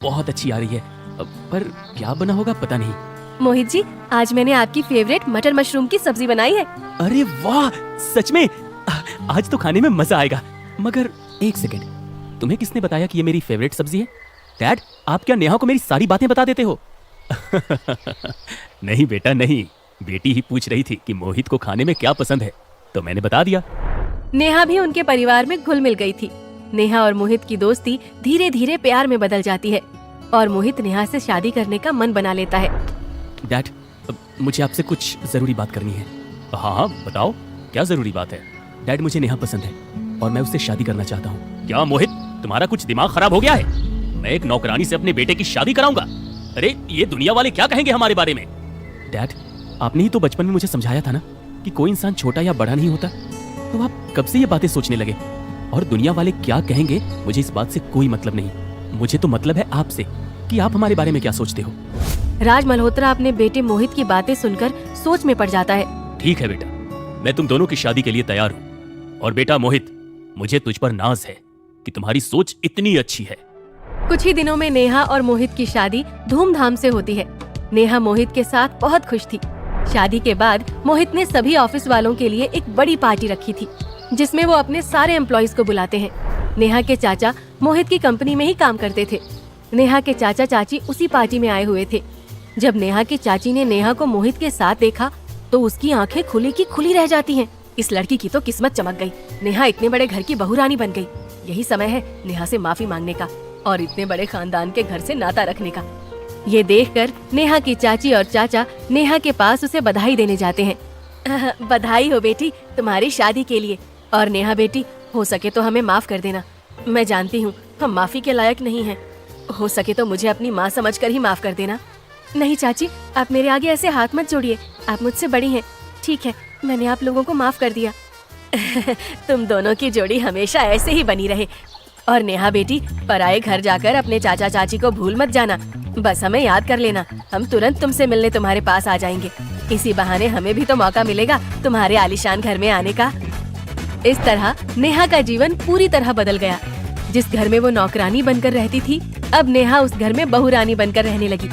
बहुत अच्छी आ रही है, पर क्या बना होगा पता नहीं। मोहित जी, आज मैंने आपकी फेवरेट मटर मशरूम की सब्जी बनाई है। अरे वाह, सच में आज तो खाने में मजा आएगा। मगर एक सेकंड, तुम्हें किसने बताया कि ये मेरी फेवरेट सब्जी है? डैड, आप क्या नेहा को मेरी सारी बातें बता देते हो? नहीं बेटा नहीं, बेटी ही पूछ रही थी कि मोहित को खाने में क्या पसंद है, तो मैंने बता दिया। नेहा भी उनके परिवार में घुल मिल गई थी। नेहा और मोहित की दोस्ती धीरे धीरे प्यार में बदल जाती है और मोहित नेहा से शादी करने का मन बना लेता है। डैड, मुझे आपसे कुछ जरूरी बात करनी है। हाँ हाँ बताओ, क्या जरूरी बात है? डैड, मुझे नेहा पसंद है और मैं उससे शादी करना चाहता हूँ। क्या मोहित, तुम्हारा कुछ दिमाग खराब हो गया है? मैं एक नौकरानी से अपने बेटे की शादी कराऊंगा? अरे ये दुनिया वाले क्या कहेंगे हमारे बारे में? डैड, आपने ही तो बचपन में मुझे समझाया था ना कि कोई इंसान छोटा या बड़ा नहीं होता, तो आप कब से ये बातें सोचने लगे? और दुनिया वाले क्या कहेंगे, मुझे इस बात से कोई मतलब नहीं। मुझे तो मतलब है आपसे कि आप हमारे बारे में क्या सोचते हो। राज मल्होत्रा अपने बेटे मोहित की बातें सुनकर सोच में पड़ जाता है। ठीक है बेटा, मैं तुम दोनों की शादी के लिए तैयार हूँ। और बेटा मोहित, मुझे तुझ पर नाज है कि तुम्हारी सोच इतनी अच्छी है। कुछ ही दिनों में नेहा और मोहित की शादी धूमधाम से होती है। नेहा मोहित के साथ बहुत खुश थी। शादी के बाद मोहित ने सभी ऑफिस वालों के लिए एक बड़ी पार्टी रखी थी, जिसमें वो अपने सारे एम्प्लॉइज को बुलाते हैं। नेहा के चाचा मोहित की कंपनी में ही काम करते थे। नेहा के चाचा चाची उसी पार्टी में आए हुए थे। जब नेहा की चाची ने नेहा को मोहित के साथ देखा तो उसकी आंखें खुली की खुली रह जाती हैं। इस लड़की की तो किस्मत चमक गई। नेहा इतने बड़े घर की बहू रानी बन गई। यही समय है नेहा से माफी मांगने का और इतने बड़े खानदान के घर से नाता रखने का। ये देखकर नेहा की चाची और चाचा नेहा के पास उसे बधाई देने जाते हैं। बधाई हो बेटी तुम्हारी शादी के लिए। और नेहा बेटी, हो सके तो हमें माफ कर देना। मैं जानती हूँ हम माफी के लायक नहीं हैं। हो सके तो मुझे अपनी माँ समझकर ही माफ कर देना। नहीं चाची, आप मेरे आगे ऐसे हाथ मत जोड़िए, आप मुझसे बड़ी हैं। ठीक है, मैंने आप लोगों को माफ कर दिया। तुम दोनों की जोड़ी हमेशा ऐसे ही बनी रहे। और नेहा बेटी, पराए घर जाकर अपने चाचा चाची को भूल मत जाना। बस हमें याद कर लेना, हम तुरंत तुमसे मिलने तुम्हारे पास आ जाएंगे। इसी बहाने हमें भी तो मौका मिलेगा तुम्हारे आलीशान घर में आने का। इस तरह नेहा का जीवन पूरी तरह बदल गया। जिस घर में वो नौकरानी बनकर रहती थी, अब नेहा उस घर में बहुरानी बनकर रहने लगी।